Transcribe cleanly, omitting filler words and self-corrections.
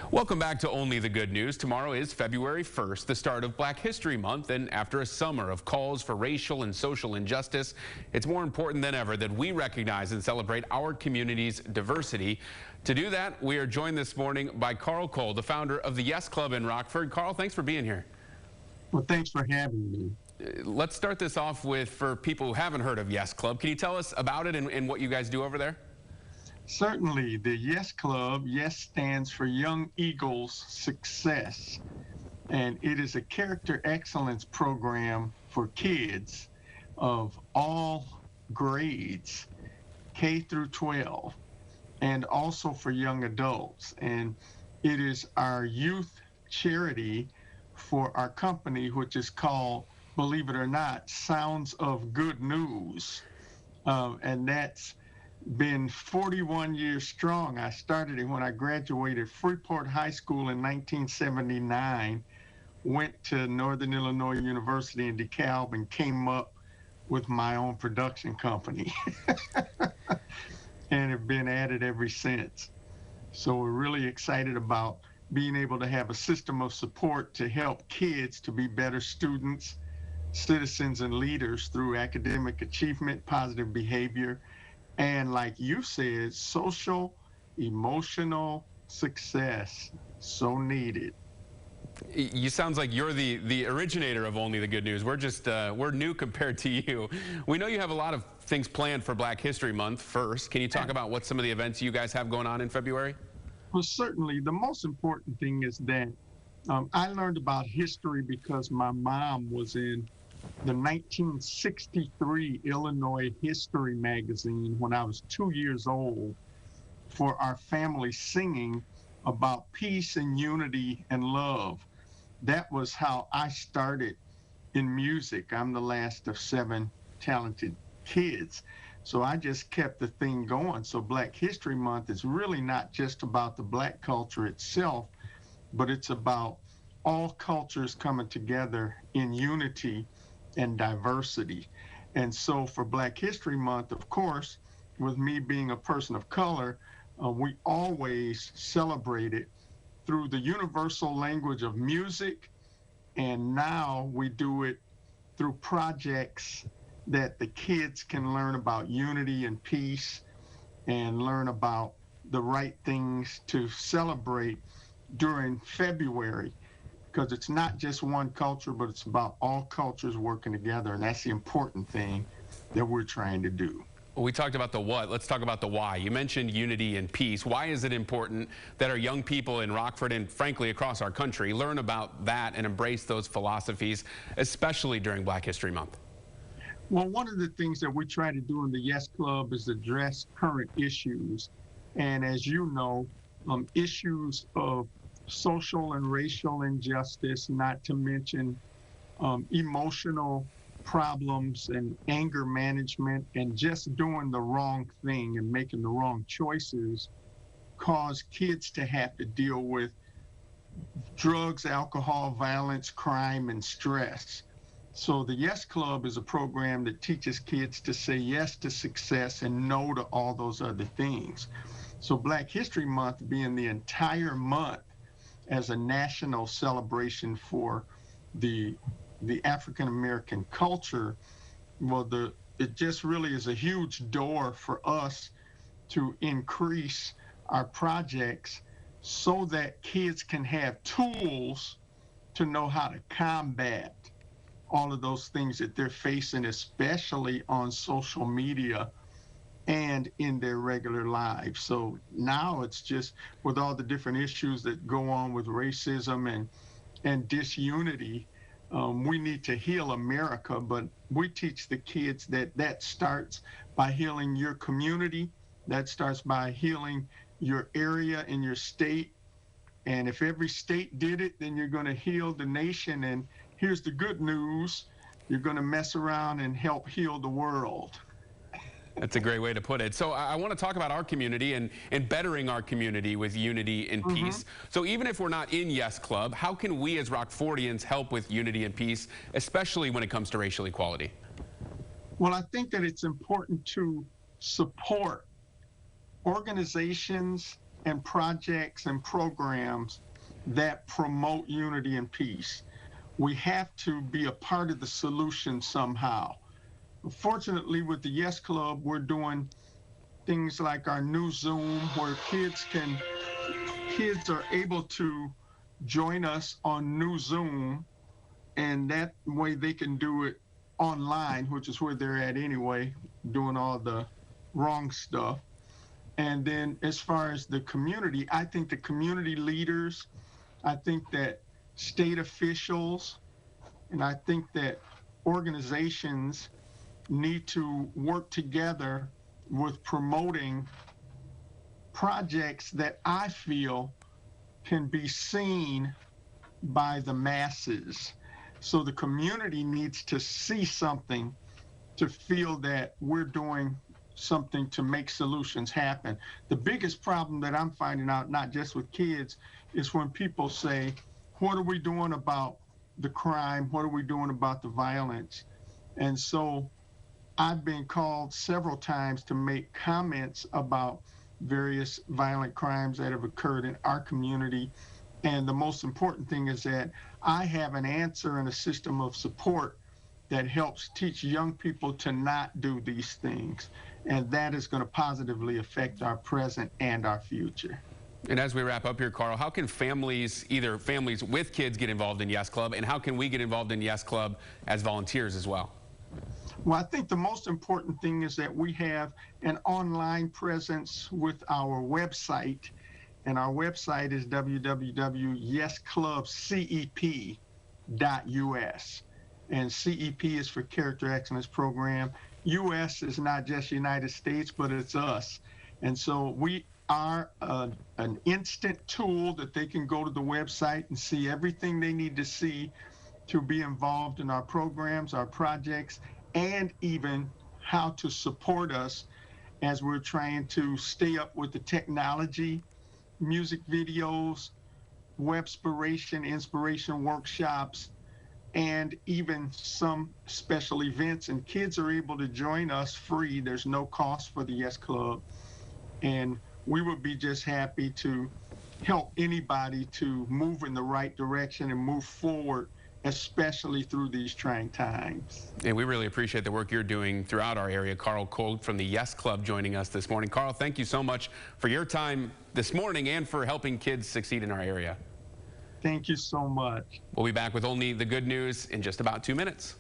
Welcome back to Only the Good News. Tomorrow is February 1st, the start of Black History Month, and after a summer of calls for racial and social injustice, it's more important than ever that we recognize and celebrate our community's diversity. To do that, we are joined this morning by Carl Cole, the founder of the Yes Club in Rockford. Carl, thanks for being here. Well, thanks for having me. Let's start this off with, for people who haven't heard of Yes Club, can you tell us about it and what you guys do over there? Certainly, the Yes Club, Yes stands for Young Eagles Success, and it is a character excellence program for kids of all grades, K through 12, and also for young adults. And it is our youth charity for our company, which is called, believe it or not, Sounds of Good News, and that's been 41 years strong. I started it when I graduated Freeport High School in 1979, went to Northern Illinois University in DeKalb, and came up with my own production company. And have been at it ever since. So we're really excited about being able to have a system of support to help kids to be better students, citizens, and leaders through academic achievement, positive behavior, and like you said, social, emotional success, so needed. You sounds like you're the originator of Only the Good News. We're new compared to you. We know you have a lot of things planned for Black History Month. First, can you talk about what some of the events you guys have going on in February? Well, certainly. The most important thing is that I learned about history because my mom was in the 1963 Illinois History magazine when I was 2 years old for our family singing about peace and unity and love. That was how I started in music. I'm the last of 7 talented kids. So I just kept the thing going. So Black History Month is really not just about the Black culture itself, but it's about all cultures coming together in unity and diversity. And so for Black History Month, of course, with me being a person of color, we always celebrate it through the universal language of music, and now we do it through projects that the kids can learn about unity and peace and learn about the right things to celebrate during February, because it's not just one culture, but it's about all cultures working together, and that's the important thing that we're trying to do. Well, we talked about the what. Let's talk about the why. You mentioned unity and peace. Why is it important that our young people in Rockford and frankly across our country learn about that and embrace those philosophies, especially during Black History Month? Well, one of the things that we try to do in the Yes Club is address current issues. And as you know, issues of social and racial injustice, not to mention emotional problems and anger management and just doing the wrong thing and making the wrong choices, cause kids to have to deal with drugs, alcohol, violence, crime, and stress. So the Yes Club is a program that teaches kids to say yes to success and no to all those other things. So Black History Month being the entire month as a national celebration for the African American culture, well, it just really is a huge door for us to increase our projects so that kids can have tools to know how to combat all of those things that they're facing, especially on social media and in their regular lives. So now it's just with all the different issues that go on with racism and disunity, we need to heal America, but we teach the kids that starts by healing your community, that starts by healing your area and your state. And if every state did it, then you're going to heal the nation. And here's the good news, you're going to mess around and help heal the world. That's a great way to put it. So I want to talk about our community and bettering our community with unity and peace. So even if we're not in Yes Club, how can we as Rockfordians help with unity and peace, especially when it comes to racial equality? Well, I think that it's important to support organizations and projects and programs that promote unity and peace. We have to be a part of the solution somehow. Fortunately, with the Yes Club, we're doing things like our new Zoom, where kids are able to join us on new Zoom, and that way they can do it online, which is where they're at anyway, doing all the wrong stuff. And then as far as the community, I think the community leaders, I think that state officials, and I think that organizations need to work together with promoting projects that I feel can be seen by the masses. So the community needs to see something to feel that we're doing something to make solutions happen. The biggest problem that I'm finding out, not just with kids, is when people say, what are we doing about the crime? What are we doing about the violence? And so I've been called several times to make comments about various violent crimes that have occurred in our community. And the most important thing is that I have an answer and a system of support that helps teach young people to not do these things. And that is going to positively affect our present and our future. And as we wrap up here, Carl, how can families, either families with kids, get involved in Yes Club, and how can we get involved in Yes Club as volunteers as well? Well, I think the most important thing is that we have an online presence with our website, and our website is www.yesclubcep.us. And CEP is for Character Excellence Program. US is not just United States, but it's us. And so we are an instant tool that they can go to the website and see everything they need to see to be involved in our programs, our projects, and even how to support us as we're trying to stay up with the technology, music videos, webspiration, inspiration workshops, and even some special events. And kids are able to join us free. There's no cost for the Yes Club. And we would be just happy to help anybody to move in the right direction and move forward, especially through these trying times. And we really appreciate the work you're doing throughout our area. Carl Colt from the Yes Club joining us this morning. Carl, thank you so much for your time this morning and for helping kids succeed in our area. Thank you so much. We'll be back with only the good news in just about 2 minutes.